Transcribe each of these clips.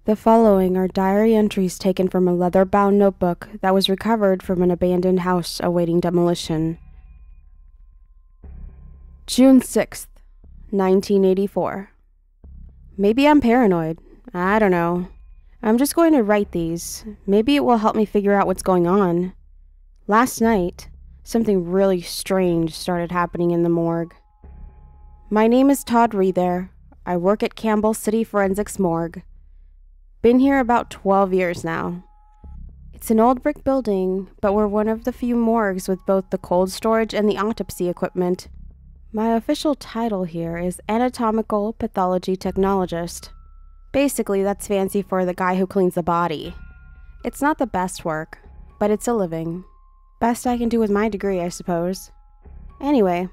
The following are diary entries taken from a leather-bound notebook that was recovered from an abandoned house awaiting demolition. June 6th, 1984. Maybe I'm paranoid. I don't know. I'm just going to write these. Maybe it will help me figure out what's going on. Last night, something really strange started happening in the morgue. My name is Todd Reether. I work at Campbell City Forensics Morgue. Been here about 12 years now. It's an old brick building, but we're one of the few morgues with both the cold storage and the autopsy equipment. My official title here is Anatomical Pathology Technologist. Basically, that's fancy for the guy who cleans the body. It's not the best work, but it's a living. Best I can do with my degree, I suppose. Anyway,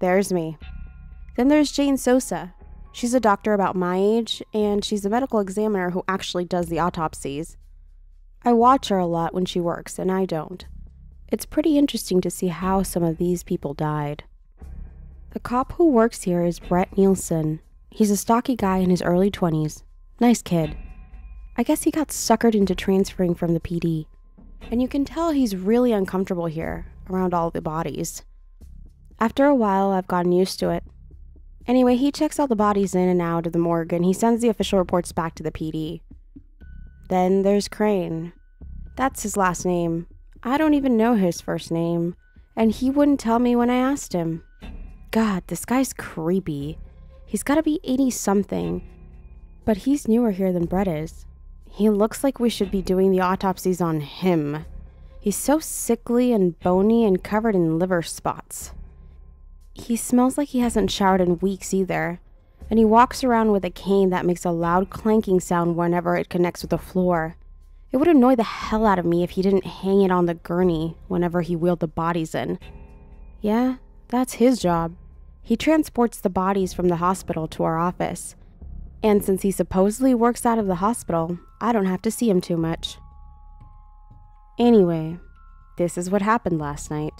there's me. Then there's Jane Sosa. She's a doctor about my age, and she's a medical examiner who actually does the autopsies. I watch her a lot when she works, and I don't. It's pretty interesting to see how some of these people died. The cop who works here is Brett Nielsen. He's a stocky guy in his early 20s. Nice kid. I guess he got suckered into transferring from the PD. And you can tell he's really uncomfortable here, around all the bodies. After a while, I've gotten used to it. Anyway, he checks all the bodies in and out of the morgue, and he sends the official reports back to the PD. Then there's Crane. That's his last name. I don't even know his first name, and he wouldn't tell me when I asked him. God, this guy's creepy. He's gotta be 80-something, but he's newer here than Brett is. He looks like we should be doing the autopsies on him. He's so sickly and bony and covered in liver spots. He smells like he hasn't showered in weeks either, and he walks around with a cane that makes a loud clanking sound whenever it connects with the floor. It would annoy the hell out of me if he didn't hang it on the gurney whenever he wheeled the bodies in. Yeah, that's his job. He transports the bodies from the hospital to our office, and since he supposedly works out of the hospital, I don't have to see him too much. Anyway, this is what happened last night.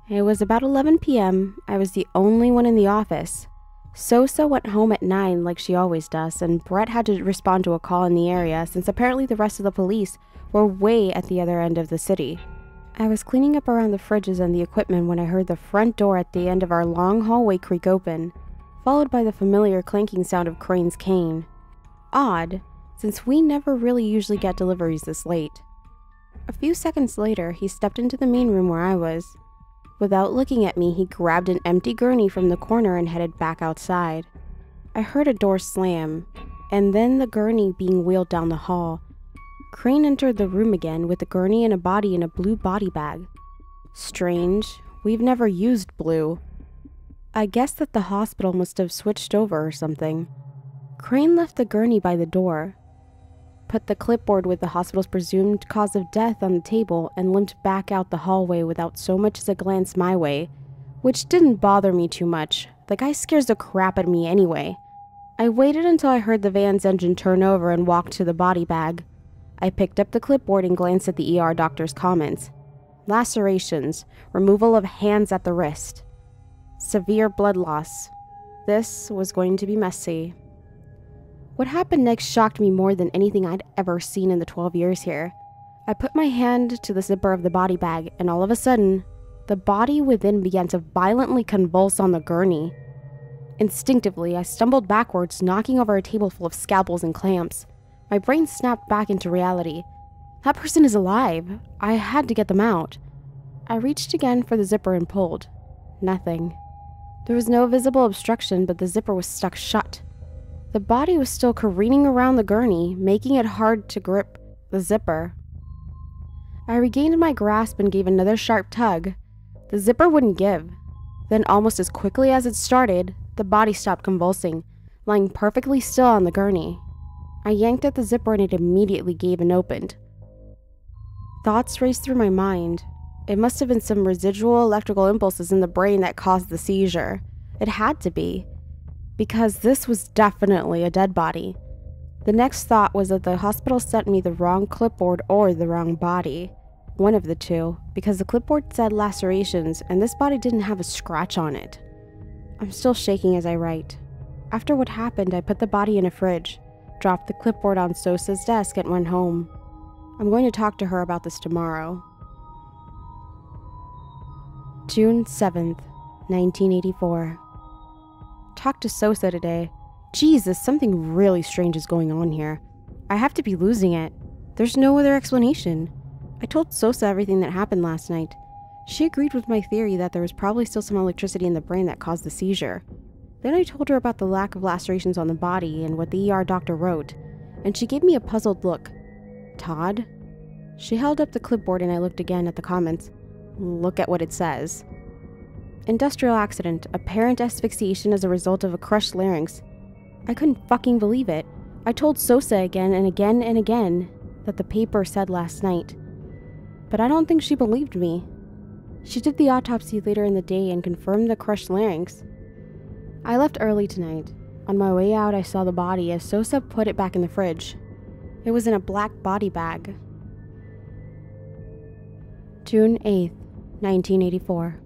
It was about 11 p.m. I was the only one in the office. Sosa went home at 9 like she always does, and Brett had to respond to a call in the area since apparently the rest of the police were way at the other end of the city. I was cleaning up around the fridges and the equipment when I heard the front door at the end of our long hallway creak open, followed by the familiar clanking sound of Crane's cane. Odd, since we never really usually get deliveries this late. A few seconds later, he stepped into the main room where I was. Without looking at me, he grabbed an empty gurney from the corner and headed back outside. I heard a door slam, and then the gurney being wheeled down the hall. Crane entered the room again with the gurney and a body in a blue body bag. Strange, we've never used blue. I guess that the hospital must have switched over or something. Crane left the gurney by the door, put the clipboard with the hospital's presumed cause of death on the table, and limped back out the hallway without so much as a glance my way, which didn't bother me too much. The guy scares the crap out of me anyway. I waited until I heard the van's engine turn over and walked to the body bag. I picked up the clipboard and glanced at the ER doctor's comments. Lacerations, removal of hands at the wrist, severe blood loss. This was going to be messy. What happened next shocked me more than anything I'd ever seen in the 12 years here. I put my hand to the zipper of the body bag, and all of a sudden, the body within began to violently convulse on the gurney. Instinctively, I stumbled backwards, knocking over a table full of scalpels and clamps. My brain snapped back into reality. That person is alive. I had to get them out. I reached again for the zipper and pulled. Nothing. There was no visible obstruction, but the zipper was stuck shut. The body was still careening around the gurney, making it hard to grip the zipper. I regained my grasp and gave another sharp tug. The zipper wouldn't give. Then, almost as quickly as it started, the body stopped convulsing, lying perfectly still on the gurney. I yanked at the zipper and it immediately gave and opened. Thoughts raced through my mind. It must have been some residual electrical impulses in the brain that caused the seizure. It had to be, because this was definitely a dead body. The next thought was that the hospital sent me the wrong clipboard or the wrong body. One of the two, because the clipboard said lacerations and this body didn't have a scratch on it. I'm still shaking as I write. After what happened, I put the body in a fridge, dropped the clipboard on Sosa's desk, and went home. I'm going to talk to her about this tomorrow. June 7th, 1984. Talked to Sosa today. Jesus, something really strange is going on here. I have to be losing it. There's no other explanation. I told Sosa everything that happened last night. She agreed with my theory that there was probably still some electricity in the brain that caused the seizure. Then I told her about the lack of lacerations on the body and what the ER doctor wrote, and she gave me a puzzled look. Todd? She held up the clipboard and I looked again at the comments. Look at what it says. Industrial accident, apparent asphyxiation as a result of a crushed larynx. I couldn't fucking believe it. I told Sosa again and again and again that the paper said last night. But I don't think she believed me. She did the autopsy later in the day and confirmed the crushed larynx. I left early tonight. On my way out, I saw the body as Sosa put it back in the fridge. It was in a black body bag. June 8th, 1984.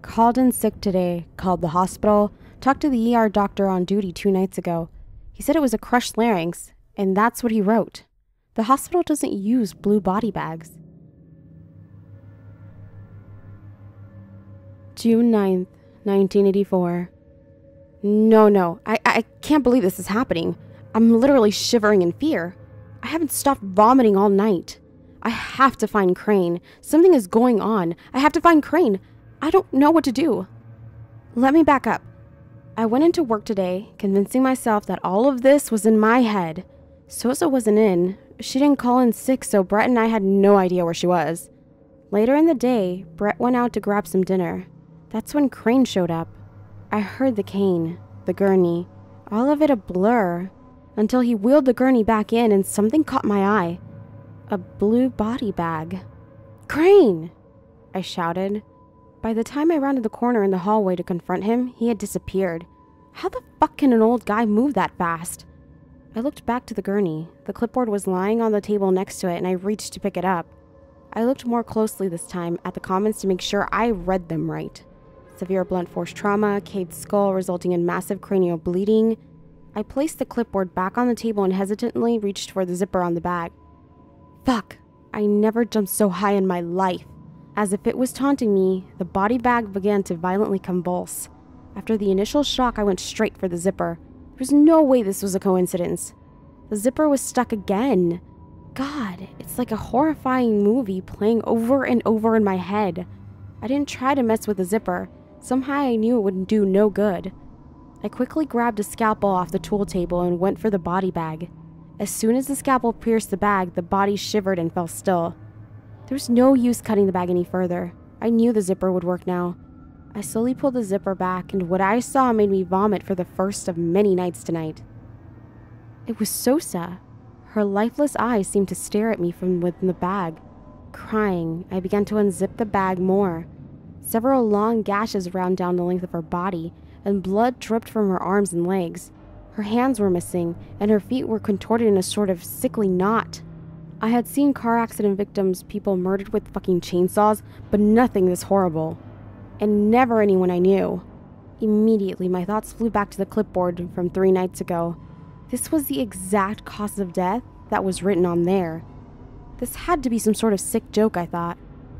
Called in sick today, called the hospital, talked to the ER doctor on duty 2 nights ago. He said it was a crushed larynx, and that's what he wrote. The hospital doesn't use blue body bags. June 9th, 1984. No, I can't believe this is happening. I'm literally shivering in fear. I haven't stopped vomiting all night. I have to find Crane. Something is going on. I have to find Crane. I don't know what to do. Let me back up. I went into work today, convincing myself that all of this was in my head. Sosa wasn't in. She didn't call in sick, so Brett and I had no idea where she was. Later in the day, Brett went out to grab some dinner. That's when Crane showed up. I heard the cane, the gurney, all of it a blur, until he wheeled the gurney back in and something caught my eye. A blue body bag. Crane! I shouted. By the time I rounded the corner in the hallway to confront him, he had disappeared. How the fuck can an old guy move that fast? I looked back to the gurney. The clipboard was lying on the table next to it and I reached to pick it up. I looked more closely this time at the comments to make sure I read them right. Severe blunt force trauma, caved skull resulting in massive cranial bleeding. I placed the clipboard back on the table and hesitantly reached for the zipper on the bag. Fuck, I never jumped so high in my life. As if it was taunting me, the body bag began to violently convulse. After the initial shock, I went straight for the zipper. There's no way this was a coincidence. The zipper was stuck again. God, it's like a horrifying movie playing over and over in my head. I didn't try to mess with the zipper. Somehow I knew it would do no good. I quickly grabbed a scalpel off the tool table and went for the body bag. As soon as the scalpel pierced the bag, the body shivered and fell still. There was no use cutting the bag any further. I knew the zipper would work now. I slowly pulled the zipper back, and what I saw made me vomit for the first of many nights tonight. It was Sosa. Her lifeless eyes seemed to stare at me from within the bag. Crying, I began to unzip the bag more. Several long gashes ran down the length of her body, and blood dripped from her arms and legs. Her hands were missing, and her feet were contorted in a sort of sickly knot. I had seen car accident victims, people murdered with fucking chainsaws, but nothing this horrible. And never anyone I knew. Immediately, my thoughts flew back to the clipboard from 3 nights ago. This was the exact cause of death that was written on there. This had to be some sort of sick joke, I thought.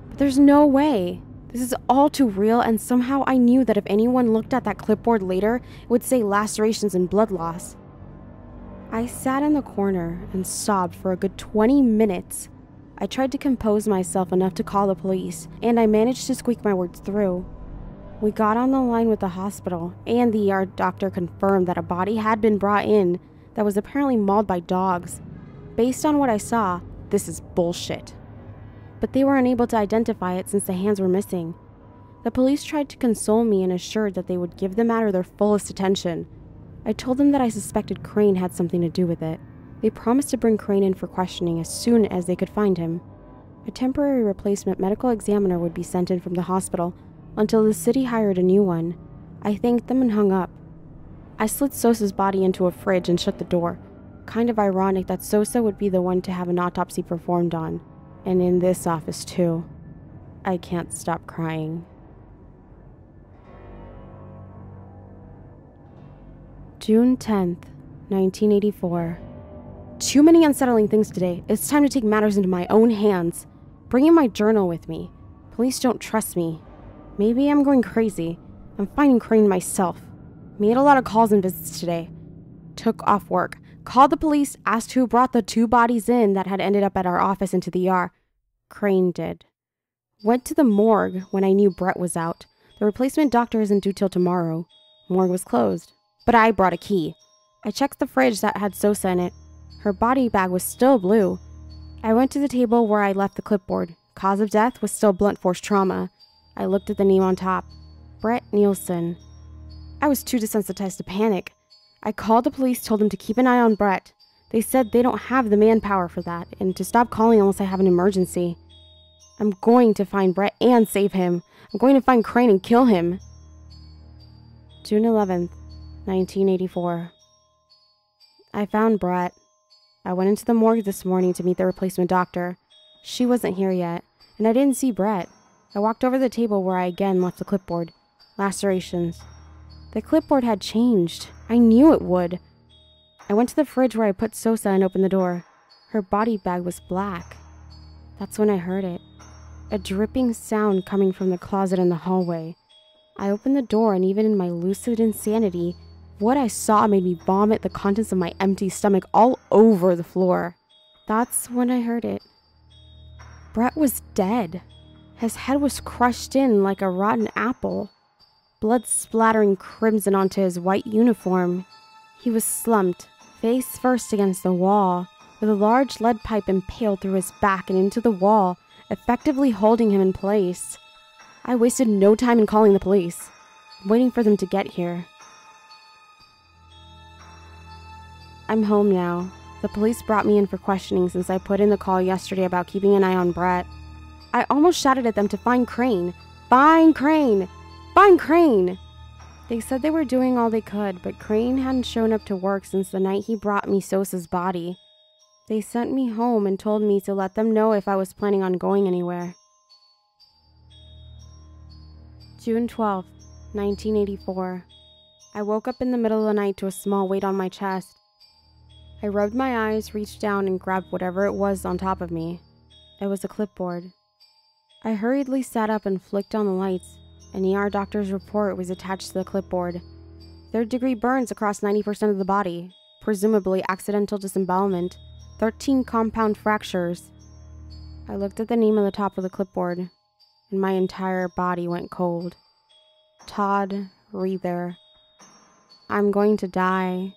But there's no way. This is all too real, and somehow I knew that if anyone looked at that clipboard later, it would say lacerations and blood loss. I sat in the corner and sobbed for a good 20 minutes. I tried to compose myself enough to call the police, and I managed to squeak my words through. We got on the line with the hospital, and the ER doctor confirmed that a body had been brought in that was apparently mauled by dogs. Based on what I saw, this is bullshit. But they were unable to identify it since the hands were missing. The police tried to console me and assured that they would give the matter their fullest attention. I told them that I suspected Crane had something to do with it. They promised to bring Crane in for questioning as soon as they could find him. A temporary replacement medical examiner would be sent in from the hospital until the city hired a new one. I thanked them and hung up. I slid Sosa's body into a fridge and shut the door. Kind of ironic that Sosa would be the one to have an autopsy performed on. And in this office too. I can't stop crying. June 10th, 1984. Too many unsettling things today. It's time to take matters into my own hands. Bringing my journal with me. Police don't trust me. Maybe I'm going crazy. I'm finding Crane myself. Made a lot of calls and visits today. Took off work. Called the police, asked who brought the 2 bodies in that had ended up at our office into the ER. Crane did. Went to the morgue when I knew Brett was out. The replacement doctor isn't due till tomorrow. Morgue was closed. But I brought a key. I checked the fridge that had Sosa in it. Her body bag was still blue. I went to the table where I left the clipboard. Cause of death was still blunt force trauma. I looked at the name on top. Brett Nielsen. I was too desensitized to panic. I called the police, told them to keep an eye on Brett. They said they don't have the manpower for that, and to stop calling unless I have an emergency. I'm going to find Brett and save him. I'm going to find Crane and kill him. June 11th, 1984. I found Brett. I went into the morgue this morning to meet the replacement doctor. She wasn't here yet, and I didn't see Brett. I walked over to the table where I again left the clipboard. Lacerations. The clipboard had changed. I knew it would. I went to the fridge where I put Sosa and opened the door. Her body bag was black. That's when I heard it. A dripping sound coming from the closet in the hallway. I opened the door, and even in my lucid insanity, what I saw made me vomit the contents of my empty stomach all over the floor. That's when I heard it. Brett was dead. His head was crushed in like a rotten apple. Blood splattering crimson onto his white uniform. He was slumped, face first against the wall, with a large lead pipe impaled through his back and into the wall, effectively holding him in place. I wasted no time in calling the police, waiting for them to get here. I'm home now. The police brought me in for questioning since I put in the call yesterday about keeping an eye on Brett. I almost shouted at them to find Crane. Find Crane! Find Crane! They said they were doing all they could, but Crane hadn't shown up to work since the night he brought me Sosa's body. They sent me home and told me to let them know if I was planning on going anywhere. June 12th, 1984. I woke up in the middle of the night to a small weight on my chest. I rubbed my eyes, reached down, and grabbed whatever it was on top of me. It was a clipboard. I hurriedly sat up and flicked on the lights. An ER doctor's report was attached to the clipboard. Third-degree burns across 90% of the body, presumably accidental disembowelment, 13 compound fractures. I looked at the name on the top of the clipboard, and my entire body went cold. Todd Reether. I'm going to die.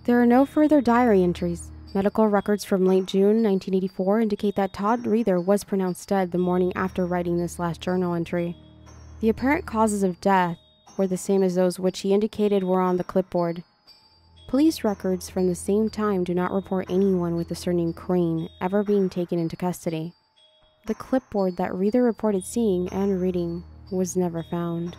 There are no further diary entries. Medical records from late June 1984 indicate that Todd Reether was pronounced dead the morning after writing this last journal entry. The apparent causes of death were the same as those which he indicated were on the clipboard. Police records from the same time do not report anyone with the surname Crane ever being taken into custody. The clipboard that Reether reported seeing and reading was never found.